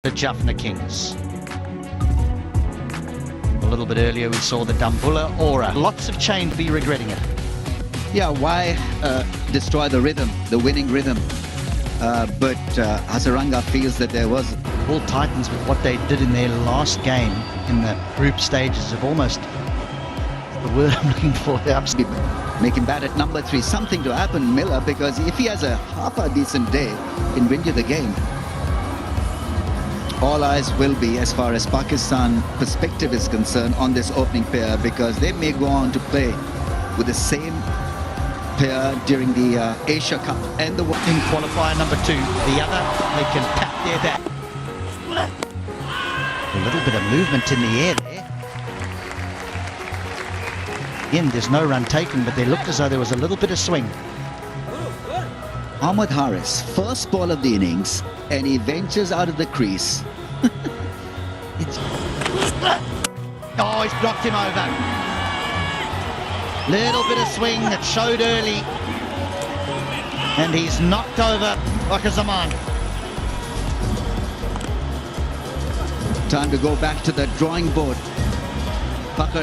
The Jaffna Kings. A little bit earlier we saw the Dambulla Aura. Lots of change, be regretting it. Yeah, why destroy the rhythm, the winning rhythm? But Hasaranga feels that there was... All Titans with what they did in their last game in the group stages of almost the word I'm looking for. They absolutely make him bad at number 3. Something to happen, Miller, because if he has a half a decent day, he can win you the game. All eyes will be, as far as Pakistan perspective is concerned, on this opening pair, because they may go on to play with the same pair during the Asia Cup and the in qualifier number 2. The other, they can pat their back. A little bit of movement in the air there. Again, there's no run taken, but they looked as though there was a little bit of swing. Ahmed Haris, first ball of the innings, and he ventures out of the crease. Oh, he's blocked him over. Little bit of swing that showed early. And he's knocked over Zaman. Time to go back to the drawing board.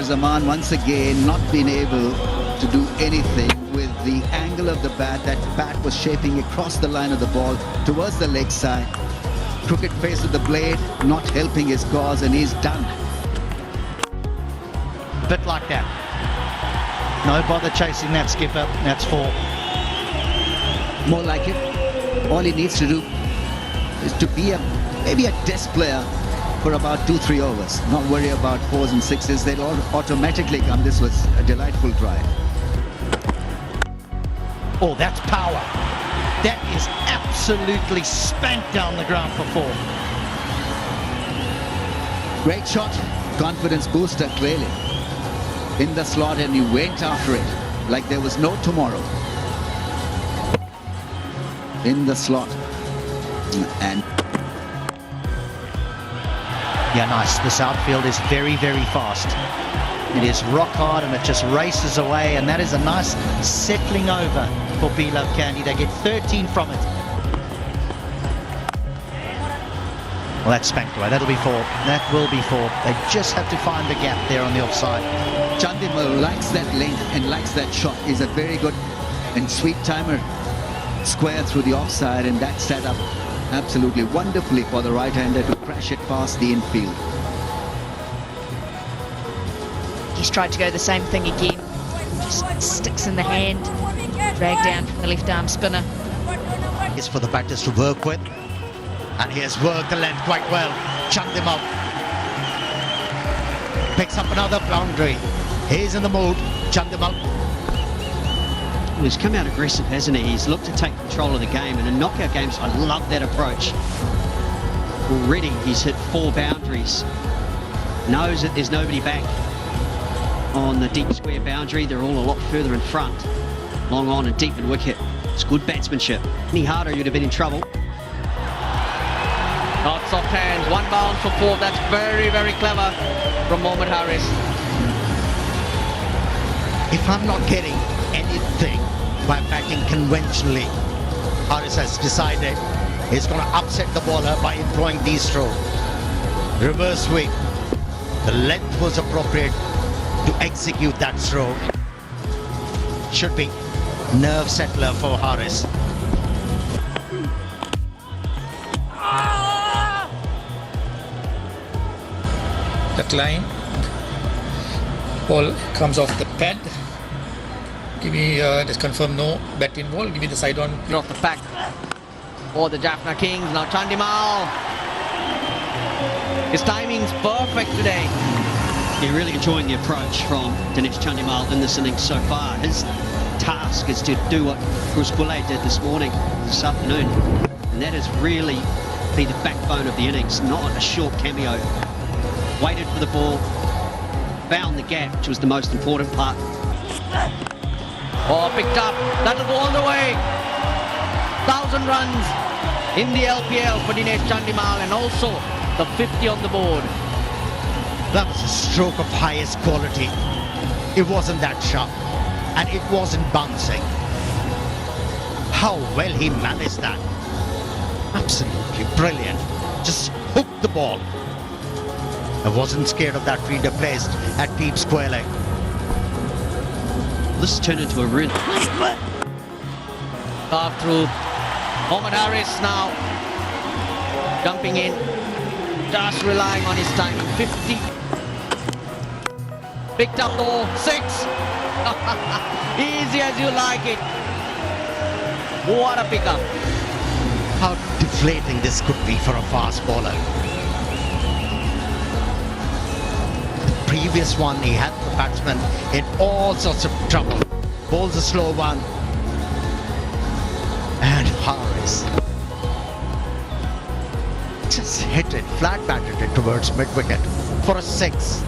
Zaman once again not being able to do anything with the angle of the bat. That bat was shaping across the line of the ball towards the leg side. Crooked face of the blade not helping his cause, and he's done. A bit like that. No bother chasing that, skipper. That's 4. More like it. All he needs to do is to be maybe a test player for about 2-3 overs. Not worry about 4s and 6s. They'll all automatically come. This was a delightful drive. Oh, that's power. That is absolutely spanked down the ground for 4. Great shot. Confidence booster, clearly. In the slot, and he went after it like there was no tomorrow. In the slot. And yeah, nice. This outfield is very, very fast. It is rock hard and it just races away, and that is a nice settling over for Lpl Kandy. They get 13 from it. Well, that's spanked away. That'll be 4. That will be 4. They just have to find the gap there on the offside. Chandimal likes that length and likes that shot. He's a very good and sweet timer. Square through the offside, and that set up absolutely wonderfully for the right-hander to crash it past the infield. He's tried to go the same thing again. Just sticks in the hand, dragged down from the left arm spinner. It's for the batters to work with, and he has worked the length quite well. Chandimal picks up another boundary. He's in the mood. Chandimal. He's come out aggressive, hasn't he? He's looked to take control of the game, and in knockout games, I love that approach. Already, he's hit 4 boundaries. Knows that there's nobody back on the deep square boundary. They're all a lot further in front. Long on and deep in wicket. It's good batsmanship. Any harder, you'd have been in trouble. Not soft hands. 1 bounce for 4. That's very, very clever from Mohammad Haris. If I'm not getting anything by batting conventionally, Haris has decided he's going to upset the bowler by employing these strokes. Reverse sweep. The length was appropriate to execute that stroke. Should be nerve settler for Haris. That line. Ball comes off the pad. Give me, just confirm no bat in ball. Give me the side on. Off the pack for the Jaffna Kings. Now Chandimal. His timing's perfect today. You're really enjoying the approach from Dinesh Chandimal in this innings so far. His task is to do what Bruce Boulay did this afternoon. And that is really be the backbone of the innings, not a short cameo. Waited for the ball, found the gap, which was the most important part. Oh, picked up. That'll go all the way. 1,000 runs in the LPL for Dinesh Chandimal, and also the 50 on the board. That was a stroke of highest quality. It wasn't that sharp, and it wasn't bouncing. How well he managed that. Absolutely brilliant. Just hooked the ball. I wasn't scared of that fielder placed at deep square leg. This turned into a real... Carve through. Mohamed Haris now jumping in, just relying on his timing. 50. Picked up though. 6. Easy as you like it. What a pickup. How deflating this could be for a fast bowler. The previous one, he had the batsman in all sorts of trouble. Bowls a slow one. And Haris just hit it, flat batted it towards mid-wicket for a 6.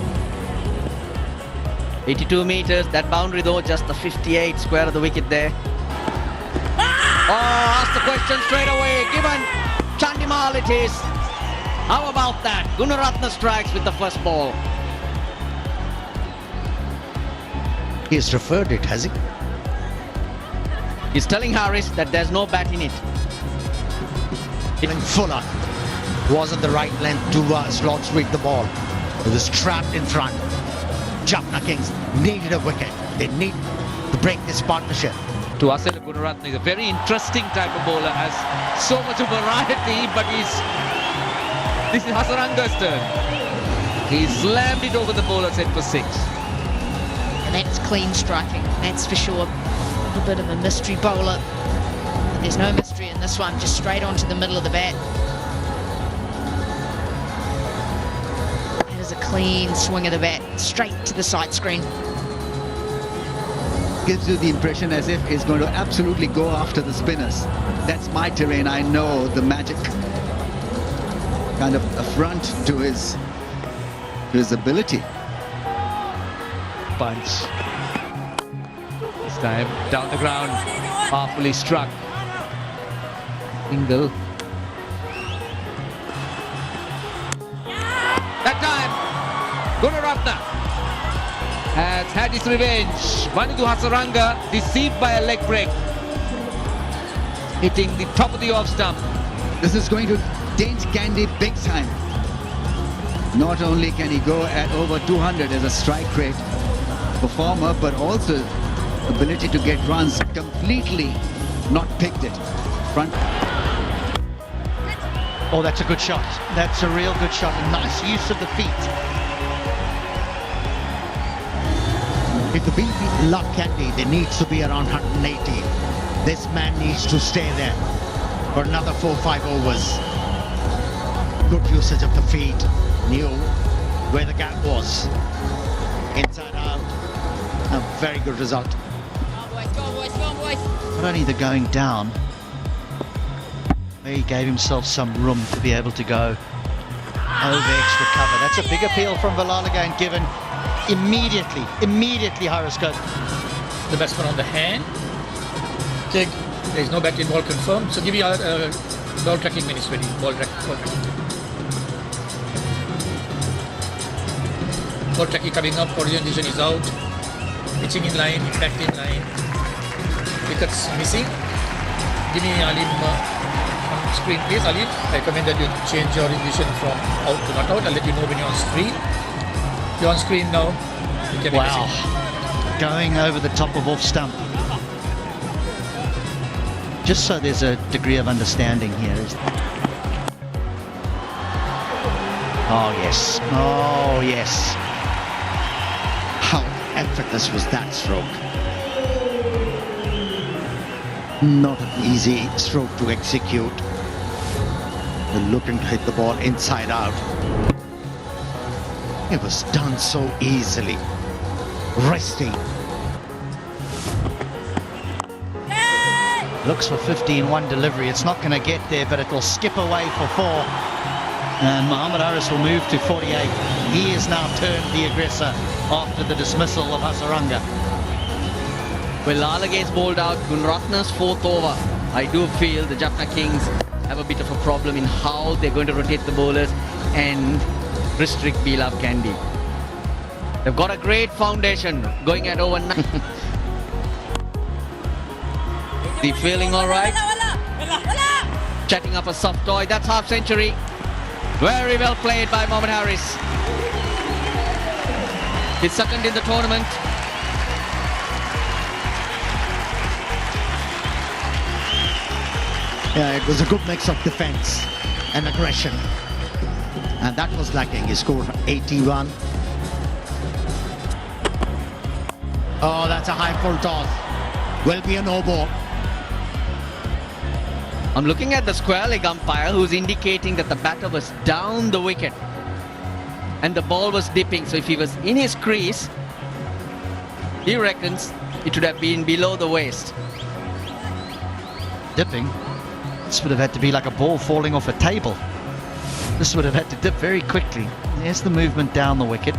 82 meters. That boundary though, just the 58 square of the wicket there. Oh, ask the question straight away. Given Chandimal it is. How about that? Gunaratne strikes with the first ball. He's referred it, has he? He's telling Haris that there's no bat in it. Fuller wasn't the right length to slot sweep the ball. It was trapped in front. Jaffna Kings needed a wicket. They need to break this partnership. To Asela Gunaratne is a very interesting type of bowler, has so much of variety, but this is Hasaranga's turn. He slammed it over the bowler's head for 6. And that's clean striking, that's for sure. A little bit of a mystery bowler. But there's no mystery in this one, just straight onto the middle of the bat. That is a clean swing of the bat, straight to the side screen. Gives you the impression as if he's going to absolutely go after the spinners. That's my terrain. I know the magic kind of affront to his ability. Punch. This time down the ground, powerfully struck. Single. That time, Gunaratne has had his revenge. Vanidhu Hasaranga deceived by a leg break, hitting the top of the off stump. This is going to dent Kandy big time. Not only can he go at over 200 as a strike rate performer, but also ability to get runs completely not picked it. Front. Oh, that's a good shot. That's a real good shot. A nice use of the feet. If the BP luck Kandy, there needs to be around 180. This man needs to stay there for another 4-5 overs. Good usage of the feet. Knew where the gap was. Inside out. A very good result. Not only the going down, he gave himself some room to be able to go over extra cover. That's a big appeal from Bilal again, given immediately Haris goes. The batsman on the hand. Check. There is no bat in ball confirmed. So give me ball tracking when it's ready. Ball tracking. Ball tracking coming up. Orientation is out. Pitching in line. Impact in line. Wickets missing. Give me Alim on screen, please. Alim, I recommend that you change your orientation from out to not out. I'll let you know when you're on screen. You're on screen now. You can Wow. Going over the top of off stump. Just so there's a degree of understanding here. Oh, yes. Oh, yes. How effortless was that stroke? Not an easy stroke to execute. They're looking to hit the ball inside out. It was done so easily. Resting. Looks for 50 in one delivery. It's not going to get there, but it will skip away for 4. And Mohamed Haris will move to 48. He is now turned the aggressor after the dismissal of Hasaranga. Well, Lala gets bowled out. Gunaratne's 4th over. I do feel the Jaffna Kings have a bit of a problem in how they're going to rotate the bowlers and restrict Beloved Kandy. They've got a great foundation going at over 9. The feeling all right? Chatting up a soft toy. That's half century. Very well played by Mohamed Harris. His second in the tournament. Yeah, it was a good mix of defense and aggression. And that was lacking. He scored 81. Oh, that's a high full toss. Will be a no ball. I'm looking at the square leg umpire who's indicating that the batter was down the wicket and the ball was dipping. So if he was in his crease, he reckons it would have been below the waist. Dipping. This would have had to be like a ball falling off a table. This would have had to dip very quickly. There's the movement down the wicket.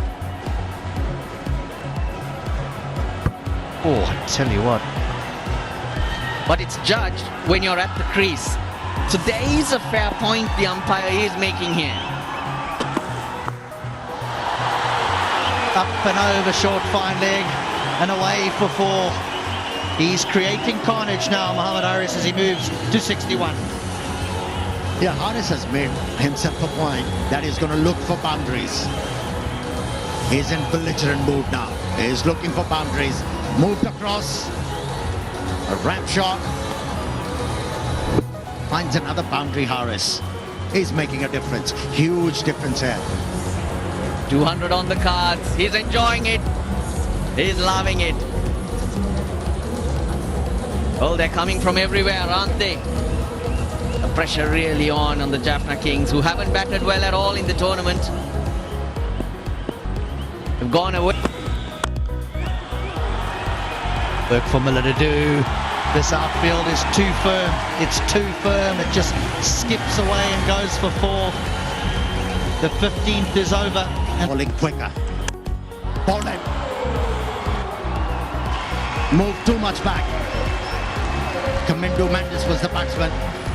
Oh, I tell you what. But it's judged when you're at the crease. So there is a fair point the umpire is making here. Up and over, short fine leg, and away for 4. He's creating carnage now, Mohamed Harris, as he moves to 61. Yeah, Harris has made himself a point that he's going to look for boundaries. He's in belligerent mood now. He's looking for boundaries. Moved across. A ramp shot. Finds another boundary, Harris. He's making a difference. Huge difference here. 200 on the cards. He's enjoying it. He's loving it. Well, they're coming from everywhere, aren't they? The pressure really on the Jaffna Kings, who haven't batted well at all in the tournament. They've gone away. Work for Miller to do. This outfield is too firm. It's too firm. It just skips away and goes for 4. The 15th is over. Bowling quicker. Ball him. Move too much back. Kamindu Mendes was the batsman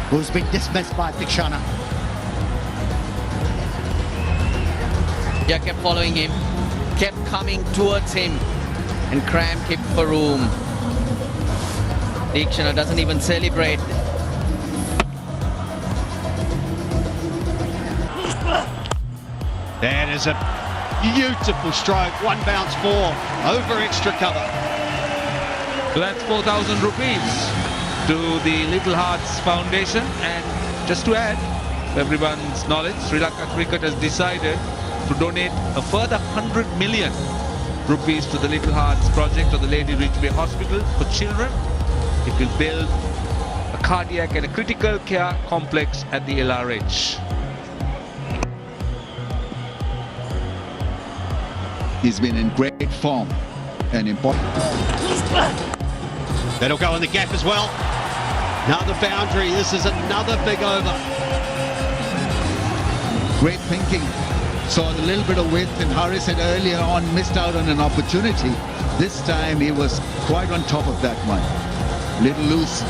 who's been dismissed by Tikshana. Yeah, kept following him. Kept coming towards him. And Cram kept for room. Tikshana doesn't even celebrate. That is a beautiful stroke. 1 bounce 4 over extra cover. So that's 4,000 rupees to the Little Hearts Foundation. And just to add, to everyone's knowledge, Sri Lanka Cricket has decided to donate a further 100 million rupees to the Little Hearts project of the Lady Ridgeway Hospital for children. It will build a cardiac and a critical care complex at the LRH. He's been in great form and important. That'll go in the gap as well. Another boundary. This is another big over. Great thinking. Saw a little bit of width, and Harris had earlier on missed out on an opportunity. This time he was quite on top of that one. Little loose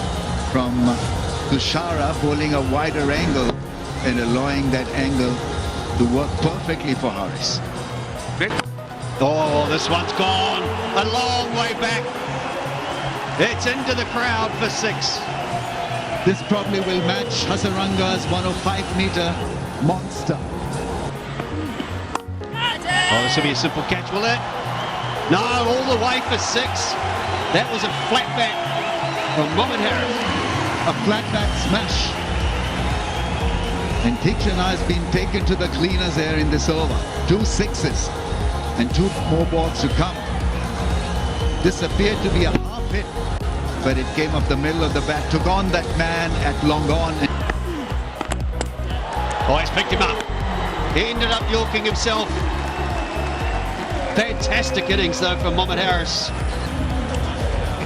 from Tushara, holding a wider angle and allowing that angle to work perfectly for Harris. Oh, this one's gone a long way back. It's into the crowd for 6. This probably will match Hasaranga's 105-meter monster. Oh, this will be a simple catch, will it? No, all the way for 6. That was a flat bat from Mohamed Harris. A flat bat smash. And Tikshana has been taken to the cleaners here in this over. 2 6s and 2 more balls to come. This appeared to be a half hit, but it came off the middle of the bat, took on that man at long on. Oh, he's picked him up. He ended up yorking himself. Fantastic innings though from Mohamed Harris.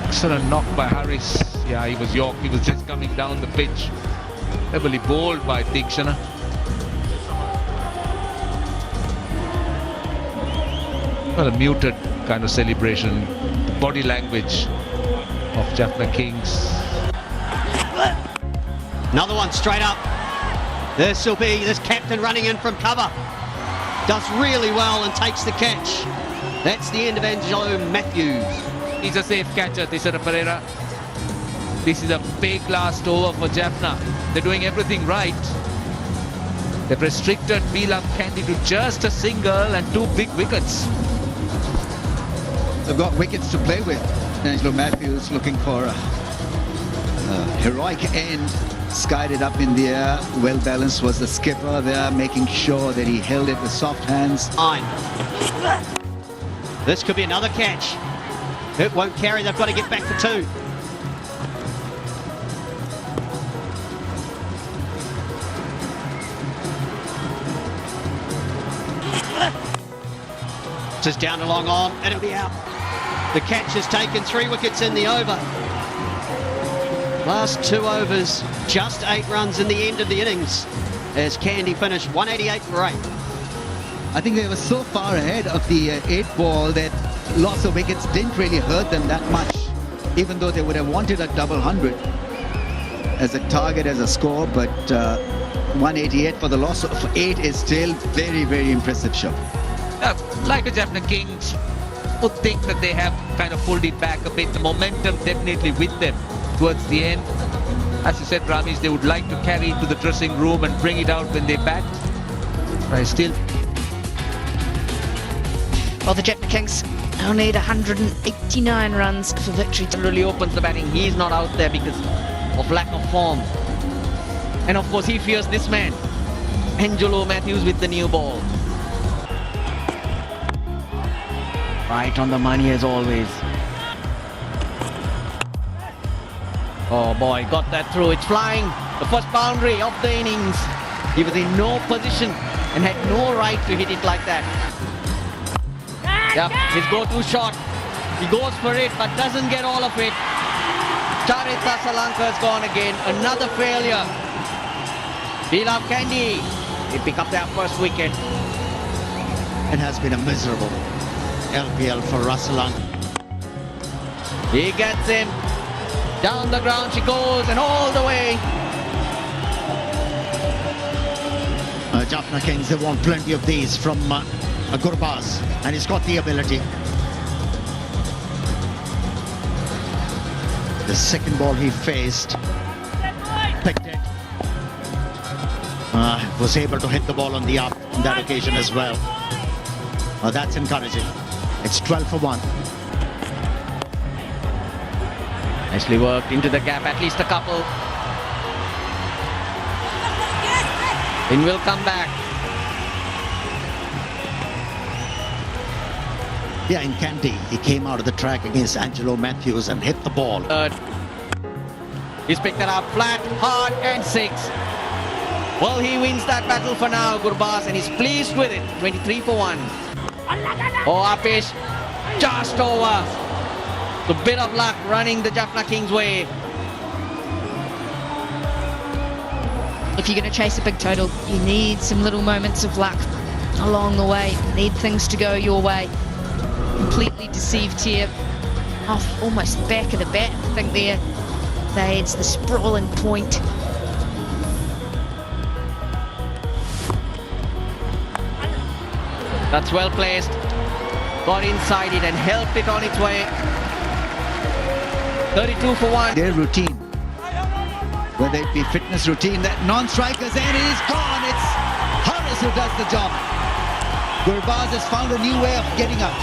Excellent knock by Harris. Yeah, he was yorked. He was just coming down the pitch. Heavily bowled by Tikshana. Well, a muted kind of celebration. The body language of Jaffna Kings. Another one straight up. This will be this captain running in from cover. Does really well and takes the catch. That's the end of Angelo Matthews. He's a safe catcher, Tishara Pereira. This is a big last over for Jaffna. They're doing everything right. They've restricted Lpl Kandy to just a single and 2 big wickets. They've got wickets to play with. Angelo Matthews looking for a heroic end. Skied it up in the air. Well balanced was the skipper there, making sure that he held it with soft hands. 9. This could be another catch. It won't carry. They've got to get back to 2. Just down and long on, and it'll be out. The catch has taken 3 wickets in the over. Last 2 overs, just 8 runs in the end of the innings as Kandy finished 188 for 8. I think they were so far ahead of the 8 ball that loss of wickets didn't really hurt them that much, even though they would have wanted a double 100 as a target, as a score, but 188 for the loss of 8 is still very, very impressive show. Like a Jaffna Kings would think that they have kind of pulled it back a bit. The momentum definitely with them towards the end. As you said, Ramesh, they would like to carry it to the dressing room and bring it out when they bat. But still. Well, the Jaffna Kings now need 189 runs for victory. Really opens the batting. He's not out there because of lack of form. And of course, he fears this man, Angelo Matthews, with the new ball. Right on the money as always. Oh boy, got that through. It's flying. The first boundary of the innings. He was in no position and had no right to hit it like that. Yep, his go-to shot. He goes for it but doesn't get all of it. Charita Salanka has gone again. Another failure. Lpl Kandy. They pick up their first wicket. It has been a miserable LPL for Rasalang. He gets him. Down the ground she goes and all the way. Jaffna Kings, they want plenty of these from Gurbaz, and he's got the ability. The second ball he faced, picked it. Was able to hit the ball on the up on that occasion as well. That's encouraging. It's 12 for 1. Nicely worked into the gap, at least a couple. In will come back. Yeah, in Kandy, he came out of the track against Angelo Matthews and hit the ball. He's picked it up flat, hard, and 6. Well, he wins that battle for now, Gurbaz, and he's pleased with it. 23 for 1. Oh, Apish, just over. A bit of luck running the Jaffna Kings' way. If you're going to chase a big total, you need some little moments of luck along the way. You need things to go your way. Completely deceived here. Off almost the back of the bat, I think there. That's the sprawling point. That's well placed. Got inside it and helped it on its way. 32 for 1. Their routine, whether it be fitness routine, that non-strikers, and it is gone. It's Harris who does the job. Gurbaz has found a new way of getting out.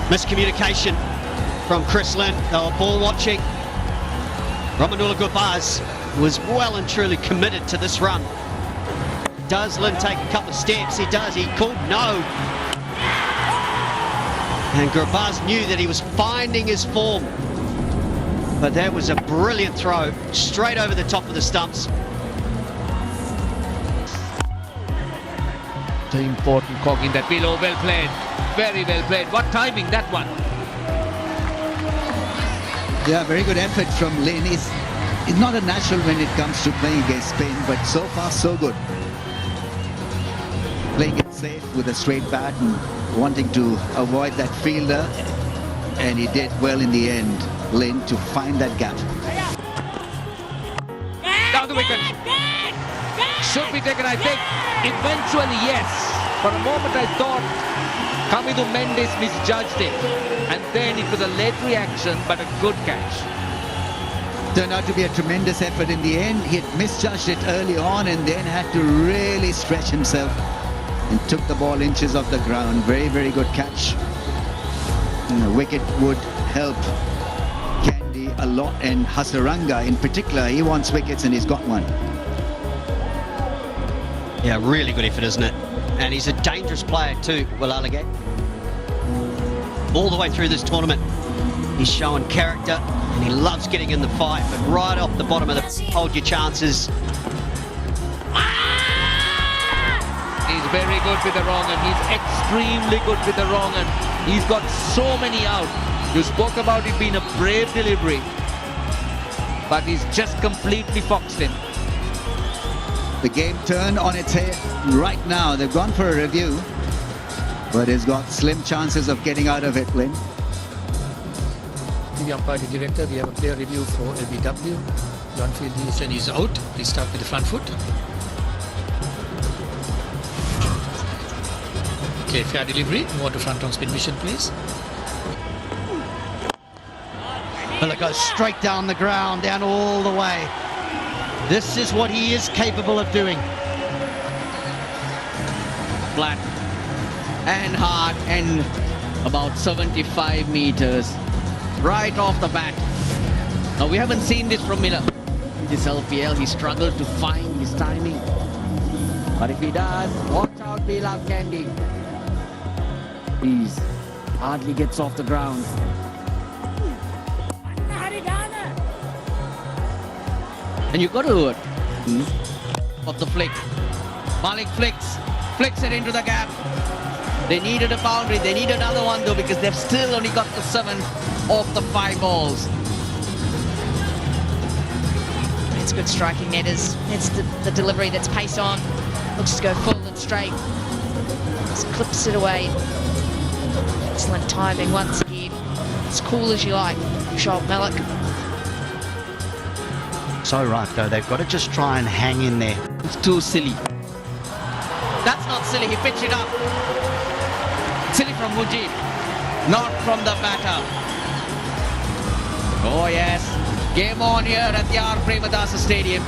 Miscommunication from Chris Lynn. They were ball watching. Ramanula Gurbaz was well and truly committed to this run. Does Lynn take a couple of steps? He does. He called no. And Gurbaz knew that he was finding his form. But that was a brilliant throw, straight over the top of the stumps. The important cog in that below. Well played. Very well played. What timing that one. Yeah, very good effort from Lynn. He's not a natural when it comes to playing against Spain, but so far so good. Playing it safe with a straight bat and wanting to avoid that fielder, and he did well in the end, Lynn, to find that gap. Down the wicket. Should be taken, I think. Eventually, yes. For a moment, I thought Kamidu Mendes misjudged it. And then it was a late reaction, but a good catch. Turned out to be a tremendous effort in the end. He had misjudged it early on and then had to really stretch himself and took the ball inches off the ground. Very, very good catch. And the wicket would help Kandy a lot, and Hasaranga in particular. He wants wickets and he's got one. Yeah, really good effort, isn't it? And he's a dangerous player too, Will Alligator. All the way through this tournament, he's showing character and he loves getting in the fight, but right off the bottom of the hold your chances. He's very good with the wrong and he's extremely good with the wrong and he's got so many out. You spoke about it being a brave delivery, but he's just completely foxed him. The game turned on its head right now. They've gone for a review, but it's got slim chances of getting out of it, Lynn. The umpire, the director, we have a player review for LBW. The on-field decision is out. Please start with the front foot. Okay, fair delivery. Move on to front on spin mission, please. Well, it goes straight down the ground, down all the way. This is what he is capable of doing. Flat and hard and about 75 meters right off the bat. Now we haven't seen this from Miller. This LPL, he struggled to find his timing. But if he does, watch out, we love Kandy. He's hardly gets off the ground. And you got to do it. Of the flick. Malik flicks it into the gap. They needed a boundary. They need another one though because they've still only got the 7 off the 5 balls. It's good striking, Netters. It's the delivery that's pace on. Looks to go full and straight. Just clips it away. Excellent timing once again. As cool as you like, Shoaib Malik. So right though, they've got to just try and hang in there. It's too silly. That's not silly, he pitched it up. Silly from Mujib, not from the batter. Oh yes, game on here at the R. Premadasa Stadium.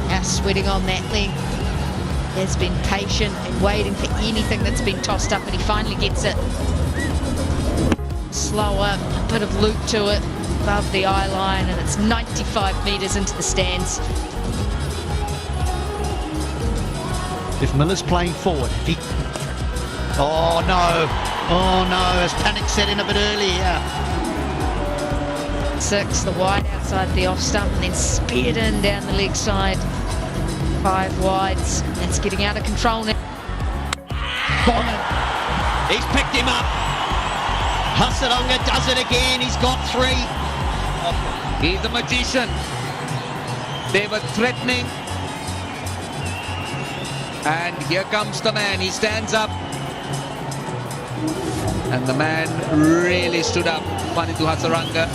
Now sweating on that leg. Has been patient and waiting for anything that's been tossed up, and he finally gets it. Slower, a bit of loop to it, above the eye line, and it's 95 metres into the stands. If Miller's playing forward, oh no, has panic set in a bit early here. 6, the wide outside the off stump, and then speared in down the leg side. 5 wides. It's getting out of control now. He's picked him up. Hasaranga does it again. He's got 3. He's a magician. They were threatening. And here comes the man. He stands up. And the man really stood up. Panitu Hasaranga.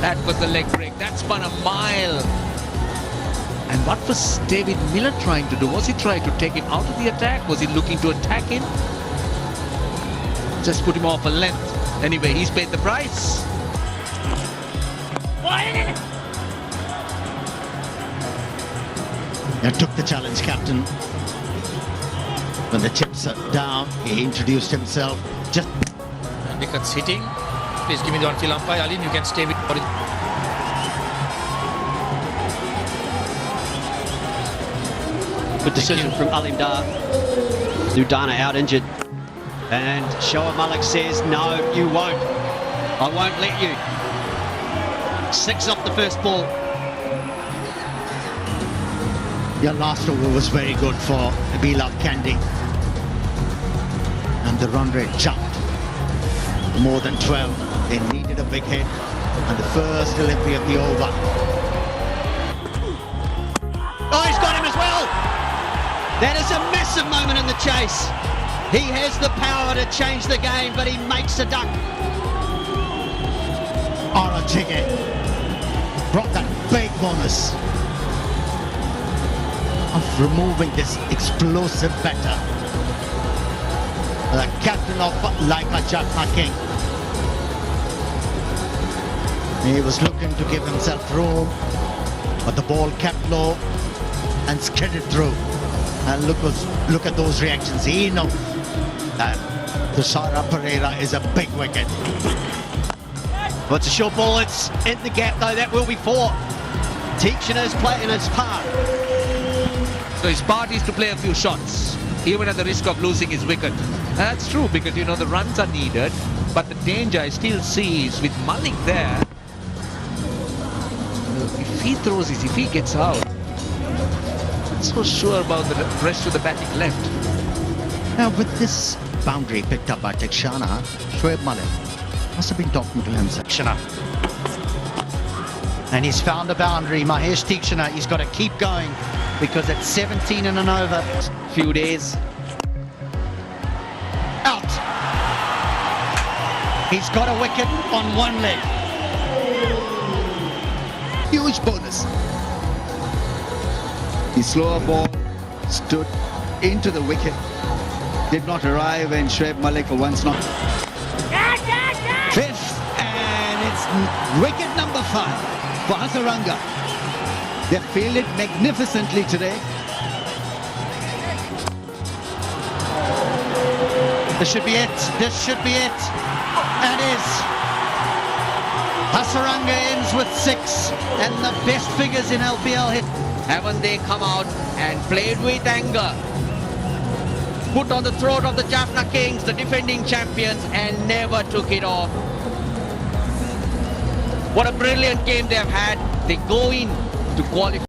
That was the leg break. That spun a mile. And what was David Miller trying to do? Was he trying to take him out of the attack? Was he looking to attack him? Just put him off a length. Anyway, he's paid the price. Took the challenge, captain. When the chips are down, he introduced himself. Just Wickets hitting. Please give me the on-field umpire. Alin, you can stay with. Good decision from Alim Dar. Ludana out injured. And Shoaib Malik says, no, you won't. I won't let you. 6 off the first ball. your last over was very good for beloved Kandy. And the run rate jumped more than 12. They needed a big hit. And the first delivery of the over. Oh, he's got him as well. That is a massive moment in the chase. He has the power to change the game, but he makes a duck. Arajige brought that big bonus of removing this explosive batter. The captain of like a Jaffna King. He was looking to give himself room, but the ball kept low and skidded through. And look at those reactions. He knows that the Sara Pereira is a big wicket. Well, it's a short ball. It's in the gap, though. That will be four. Tikshana's playing his part. So his part is to play a few shots, even at the risk of losing his wicket. That's true, because you know the runs are needed, but the danger I still see is with Malik there. If he throws this, if he gets out, I'm not so sure about the rest of the batting left. Now with this boundary picked up by Tikshana, Shoaib Malik must have been talking to himself. Tikshana. And he's found a boundary. Mahesh Tikshana, he's got to keep going because it's 17 and an over. Few days. Out. He's got a wicket on one leg. Huge bonus. The slower ball stood into the wicket. Did not arrive, and Shoaib Malik for once not. Fifth, and it's wicket number 5 for Hasaranga. They fielded magnificently today. This should be it. This should be it. And is. Hasaranga ends with 6 and the best figures in LPL hit. Haven't they come out and played with anger? Put on the throat of the Jaffna Kings, the defending champions, and never took it off. What a brilliant game they have had. They go in to qualify.